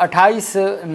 28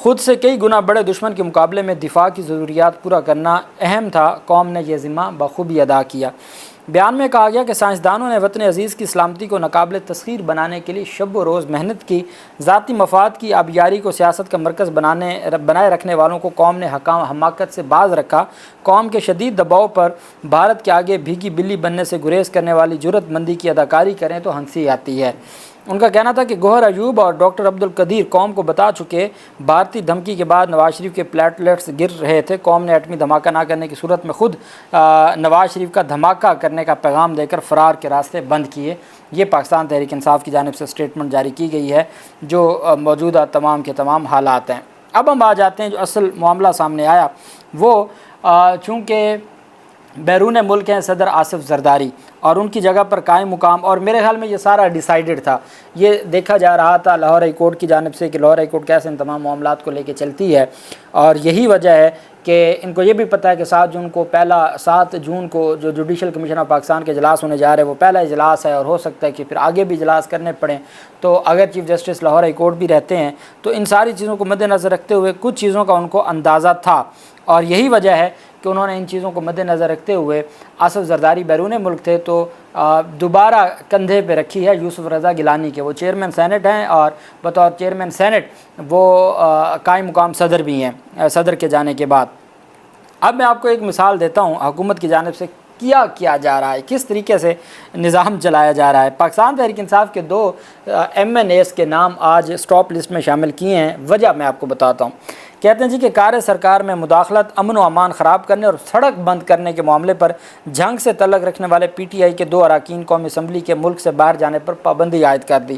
خود سے کئی گنا بڑے دشمن کے مقابلے میں دفاع کی ضروریات پورا کرنا اہم تھا، قوم نے یہ ذمہ بخوبی ادا کیا۔ بیان میں کہا گیا کہ سائنسدانوں نے وطن عزیز کی سلامتی کو ناقابل تسخیر بنانے کے لیے شب و روز محنت کی، ذاتی مفاد کی آبیاری کو سیاست کا مرکز بنائے رکھنے والوں کو قوم نے حماقت سے باز رکھا، قوم کے شدید دباؤ پر بھارت کے آگے بھیگی بلی بننے سے گریز کرنے والی جرت مندی کی اداکاری کریں تو ہنسی آتی ہے۔ ان کا کہنا تھا کہ گوہر ایوب اور ڈاکٹر عبدالقدیر قوم کو بتا چکے، بھارتی دھمکی کے بعد نواز شریف کے پلیٹلیٹس گر رہے تھے، قوم نے ایٹمی دھماکہ نہ کرنے کی صورت میں خود نواز شریف کا دھماکہ کرنے کا پیغام دے کر فرار کے راستے بند کیے۔ یہ پاکستان تحریک انصاف کی جانب سے سٹیٹمنٹ جاری کی گئی ہے جو موجودہ تمام کے تمام حالات ہیں۔ اب ہم آ جاتے ہیں جو اصل معاملہ سامنے آیا، وہ چونکہ بیرون ملک ہیں صدر آصف زرداری اور ان کی جگہ پر قائم مقام، اور میرے خیال میں یہ سارا ڈیسائیڈڈ تھا، یہ دیکھا جا رہا تھا لاہور ہائی کورٹ کی جانب سے کہ لاہور ہائی کورٹ کیسے ان تمام معاملات کو لے کے چلتی ہے، اور یہی وجہ ہے کہ ان کو یہ بھی پتہ ہے کہ 7 جون کو جو جوڈیشل کمیشن آف پاکستان کے اجلاس ہونے جا رہے ہیں وہ پہلا اجلاس ہے، اور ہو سکتا ہے کہ پھر آگے بھی اجلاس کرنے پڑیں، تو اگر chief justice Lahore high court بھی رہتے ہیں تو ان ساری چیزوں کو مد نظر رکھتے ہوئے کچھ چیزوں کا ان کو اندازہ تھا، اور یہی وجہ ہے کہ انہوں نے ان چیزوں کو مد نظر رکھتے ہوئے آصف زرداری بیرون ملک تھے تو دوبارہ کندھے پہ رکھی ہے یوسف رضا گیلانی کے، وہ چیئرمین سینٹ ہیں اور بطور چیئرمین سینٹ وہ قائم مقام صدر بھی ہیں صدر کے جانے کے بعد۔ اب میں آپ کو ایک مثال دیتا ہوں حکومت کی جانب سے کیا جا رہا ہے، کس طریقے سے نظام چلایا جا رہا ہے۔ پاکستان تحریک انصاف کے 2 MNAs کے نام آج سٹاپ لسٹ میں شامل کیے ہیں، وجہ میں آپ کو بتاتا ہوں۔ کہتے ہیں جی کہ کار سرکار میں مداخلت، امن و امان خراب کرنے اور سڑک بند کرنے کے معاملے پر جنگ سے تعلق رکھنے والے PTI کے 2 اراکین قومی اسمبلی کے ملک سے باہر جانے پر پابندی عائد کر دی۔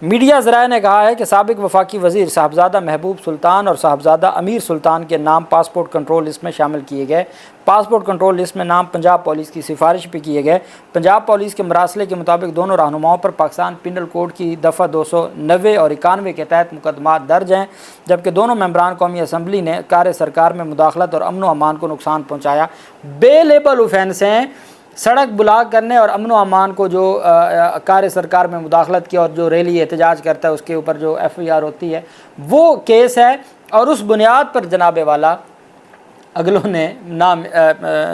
میڈیا ذرائع نے کہا ہے کہ سابق وفاقی وزیر صاحبزادہ محبوب سلطان اور صاحبزادہ امیر سلطان کے نام پاسپورٹ کنٹرول لسٹ میں شامل کیے گئے۔ پاسپورٹ کنٹرول لسٹ میں نام پنجاب پولیس کی سفارش پہ کیے گئے۔ پنجاب پولیس کے مراسلے کے مطابق دونوں رہنماؤں پر پاکستان پینل کوڈ کی دفعہ 290 اور 91 کے تحت مقدمات درج ہیں، جبکہ دونوں ممبران قومی اسمبلی نے کار سرکار میں مداخلت اور امن و امان کو نقصان پہنچایا۔ بے لیبل اوفینس ہیں، سڑک بلاک کرنے اور امن و امان کو جو کار سرکار میں مداخلت کی اور جو ریلی احتجاج کرتا ہے اس کے اوپر جو FIR ہوتی ہے وہ کیس ہے، اور اس بنیاد پر جناب والا اگلوں نے نام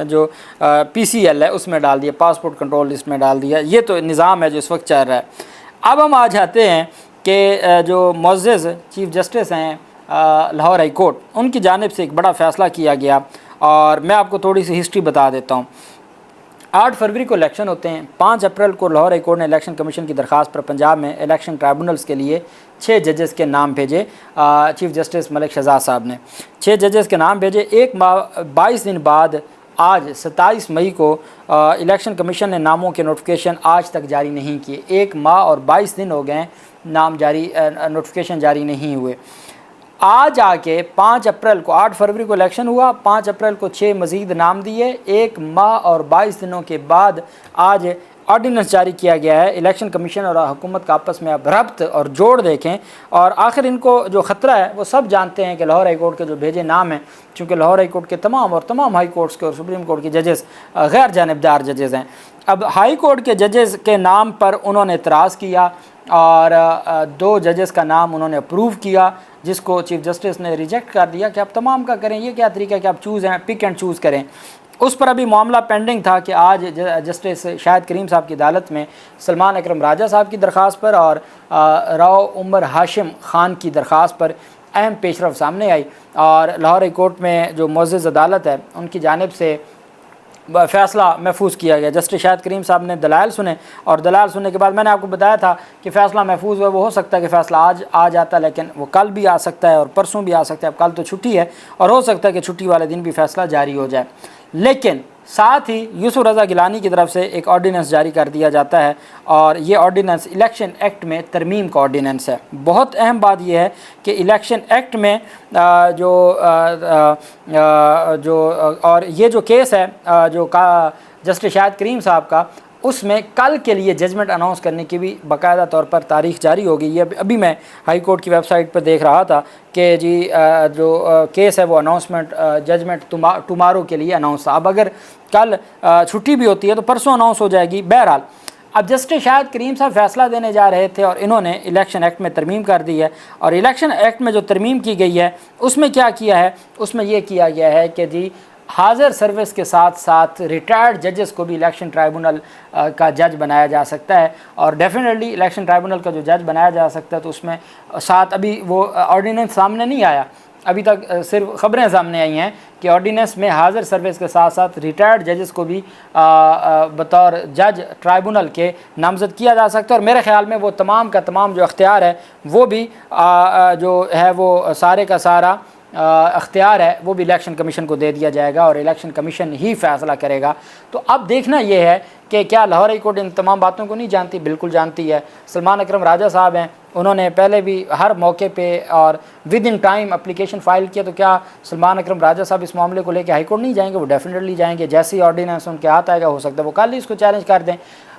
جو PCL ہے اس میں ڈال دیا، پاسپورٹ کنٹرول لسٹ میں ڈال دیا۔ یہ تو نظام ہے جو اس وقت چل رہا ہے۔ اب ہم آ جاتے ہیں کہ جو معزز چیف جسٹس ہیں لاہور ہائی کورٹ، ان کی جانب سے ایک بڑا فیصلہ کیا گیا، اور میں آپ کو تھوڑی سی ہسٹری بتا دیتا ہوں۔ 8 فروری کو الیکشن ہوتے ہیں۔ 5 اپریل کو لاہور ہائی کورٹ نے الیکشن کمیشن کی درخواست پر پنجاب میں الیکشن ٹرائبونلز کے لیے 6 ججز کے نام بھیجے۔ چیف جسٹس ملک شہزاد صاحب نے 6 ججز کے نام بھیجے۔ 22 دن بعد آج 27 مئی کو الیکشن کمیشن نے ناموں کے نوٹیفیکیشن آج تک جاری نہیں کیے۔ 1 ماہ اور 22 دن ہو گئے نام نوٹیفیکیشن جاری نہیں ہوئے۔ آج آ کے 5 اپریل کو 8 فروری کو الیکشن ہوا، 5 اپریل کو 6 مزید نام دیے، 1 ماہ اور 22 دنوں کے بعد آج آرڈیننس جاری کیا گیا ہے۔ الیکشن کمیشن اور حکومت کا آپس میں اب ربط اور جوڑ دیکھیں، اور آخر ان کو جو خطرہ ہے وہ سب جانتے ہیں کہ لاہور ہائی کورٹ کے جو بھیجے نام ہیں، چونکہ لاہور ہائی کورٹ کے تمام ہائی کورٹس کے اور سپریم کورٹ کے ججز غیر جانبدار ججز ہیں۔ اب ہائی کورٹ کے ججز کے نام پر انہوں نے اعتراض کیا، اور 2 ججز کا نام انہوں نے اپروو کیا، جس کو چیف جسٹس نے ریجیکٹ کر دیا کہ آپ تمام کا کریں، یہ کیا طریقہ ہے کہ آپ پک اینڈ چوز کریں۔ اس پر ابھی معاملہ پینڈنگ تھا کہ آج جسٹس شاہد کریم صاحب کی عدالت میں سلمان اکرم راجہ صاحب کی درخواست پر اور راؤ عمر ہاشم خان کی درخواست پر اہم پیش رفت سامنے آئی، اور لاہور ہائی کورٹ میں جو معزز عدالت ہے ان کی جانب سے فیصلہ محفوظ کیا گیا۔ جسٹس شاہد کریم صاحب نے دلائل سنے، اور دلائل سننے کے بعد میں نے آپ کو بتایا تھا کہ فیصلہ محفوظ ہوا۔ وہ ہو سکتا ہے کہ فیصلہ آج آ جاتا، لیکن وہ کل بھی آ سکتا ہے اور پرسوں بھی آ سکتا ہے۔ اب کل تو چھٹی ہے، اور ہو سکتا ہے کہ چھٹی والے دن بھی فیصلہ جاری ہو جائے، لیکن ساتھ ہی یوسف رضا گیلانی کی طرف سے ایک آرڈیننس جاری کر دیا جاتا ہے، اور یہ آرڈیننس الیکشن ایکٹ میں ترمیم کا آرڈیننس ہے۔ بہت اہم بات یہ ہے کہ الیکشن ایکٹ میں اور یہ جو کیس ہے جو جسٹس شاہد کریم صاحب کا، اس میں کل کے لیے ججمنٹ اناؤنس کرنے کی بھی باقاعدہ طور پر تاریخ جاری ہو گئی ہے۔ ابھی میں ہائی کورٹ کی ویب سائٹ پر دیکھ رہا تھا کہ جی جو کیس ہے وہ اناؤنسمنٹ ججمنٹ ٹمارو کے لیے اناؤنس تھا۔ اب اگر کل چھٹی بھی ہوتی ہے تو پرسوں اناؤنس ہو جائے گی۔ بہرحال اب جسٹس شاہد کریم صاحب فیصلہ دینے جا رہے تھے اور انہوں نے الیکشن ایکٹ میں ترمیم کر دی ہے، اور الیکشن ایکٹ میں جو ترمیم کی گئی ہے اس میں کیا کیا ہے، اس میں یہ کیا گیا ہے کہ جی حاضر سروس کے ساتھ ساتھ ریٹائرڈ ججز کو بھی الیکشن ٹرائبونل کا جج بنایا جا سکتا ہے، اور ڈیفینیٹلی الیکشن ٹرائبونل کا جو جج بنایا جا سکتا ہے تو اس میں ساتھ ابھی وہ آرڈیننس سامنے نہیں آیا، ابھی تک صرف خبریں سامنے آئی ہیں کہ آرڈیننس میں حاضر سروس کے ساتھ ساتھ ریٹائرڈ ججز کو بھی بطور جج ٹرائبونل کے نامزد کیا جا سکتا ہے، اور میرے خیال میں وہ تمام کا تمام جو اختیار ہے وہ بھی جو ہے وہ سارے کا سارا اختیار ہے وہ بھی الیکشن کمیشن کو دے دیا جائے گا، اور الیکشن کمیشن ہی فیصلہ کرے گا۔ تو اب دیکھنا یہ ہے کہ کیا لاہور ہائی کورٹ ان تمام باتوں کو نہیں جانتی؟ بالکل جانتی ہے۔ سلمان اکرم راجہ صاحب ہیں، انہوں نے پہلے بھی ہر موقع پہ اور with in time application file کیا، تو کیا سلمان اکرم راجہ صاحب اس معاملے کو لے کے ہائی کورٹ نہیں جائیں گے؟ وہ ڈیفینیٹلی جائیں گے، جیسی آرڈیننس ان کے ہاتھ آئے گا ہو سکتا ہے وہ کل ہی اس کو چیلنج کر دیں۔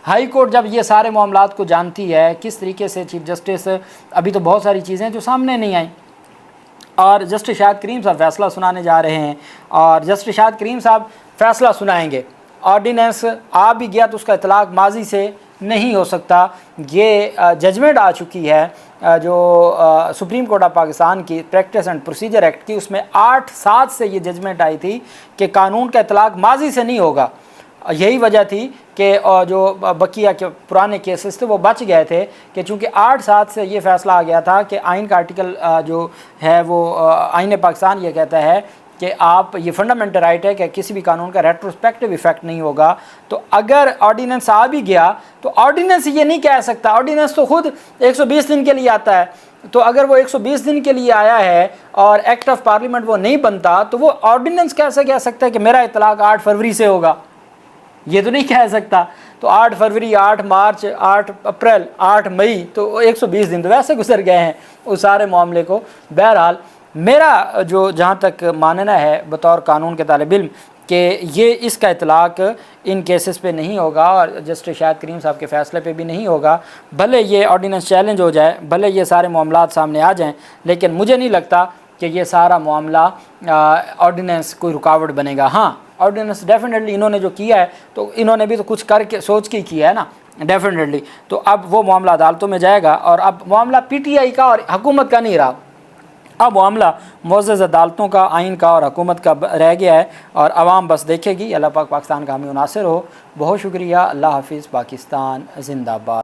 ہائی کورٹ جب یہ سارے معاملات کو جانتی ہے کس طریقے سے چیف جسٹس، ابھی تو بہت ساری چیزیں جو سامنے نہیں آئیں، اور جسٹس شاہد کریم صاحب فیصلہ سنانے جا رہے ہیں، اور جسٹس شاہد کریم صاحب فیصلہ سنائیں گے۔ آرڈیننس آ بھی گیا تو اس کا اطلاق ماضی سے نہیں ہو سکتا، یہ ججمنٹ آ چکی ہے جو سپریم کورٹ آف پاکستان کی پریکٹس اینڈ پروسیجر ایکٹ کی، اس میں 8/7 سے یہ ججمنٹ آئی تھی کہ قانون کا اطلاق ماضی سے نہیں ہوگا۔ یہی وجہ تھی کہ جو بقیہ کے پرانے کیسز تھے وہ بچ گئے تھے، کہ چونکہ 8/7 سے یہ فیصلہ آ گیا تھا کہ آئین کا آرٹیکل جو ہے وہ آئین پاکستان یہ کہتا ہے کہ آپ یہ فنڈامنٹل رائٹ ہے کہ کسی بھی قانون کا ریٹروسپیکٹیو ایفیکٹ نہیں ہوگا۔ تو اگر آرڈیننس آ بھی گیا تو آرڈیننس یہ نہیں کہہ سکتا، آرڈیننس تو خود 120 دن کے لیے آتا ہے، تو اگر وہ 120 دن کے لیے آیا ہے اور ایکٹ آف پارلیمنٹ وہ نہیں بنتا تو وہ آرڈیننس کیسے کہہ سکتا ہے کہ میرا اطلاق 8 فروری سے ہوگا؟ یہ تو نہیں کہہ سکتا۔ تو 8 فروری، 8 مارچ، 8 اپریل، 8 مئی، تو 120 دن تو ویسے گزر گئے ہیں اس سارے معاملے کو۔ بہرحال میرا جو جہاں تک ماننا ہے بطور قانون کے طالب علم کہ یہ اس کا اطلاق ان کیسز پہ نہیں ہوگا، اور جسٹس شاہد کریم صاحب کے فیصلے پہ بھی نہیں ہوگا، بھلے یہ آرڈیننس چیلنج ہو جائے، بھلے یہ سارے معاملات سامنے آ جائیں، لیکن مجھے نہیں لگتا کہ یہ سارا معاملہ آرڈیننس کوئی رکاوٹ بنے گا۔ ہاں آرڈیننس ڈیفینیٹلی انہوں نے جو کیا ہے تو انہوں نے بھی تو کچھ کر کے سوچ کے کیا ہے نا، ڈیفینیٹلی۔ تو اب وہ معاملہ عدالتوں میں جائے گا، اور اب معاملہ پی ٹی آئی کا اور حکومت کا نہیں رہا، اب معاملہ معزز عدالتوں کا، آئین کا اور حکومت کا رہ گیا ہے، اور عوام بس دیکھے گی۔ اللہ پاک پاکستان کا حامی و ناصر ہو۔ بہت شکریہ، اللہ حافظ، پاکستان زندہ باد۔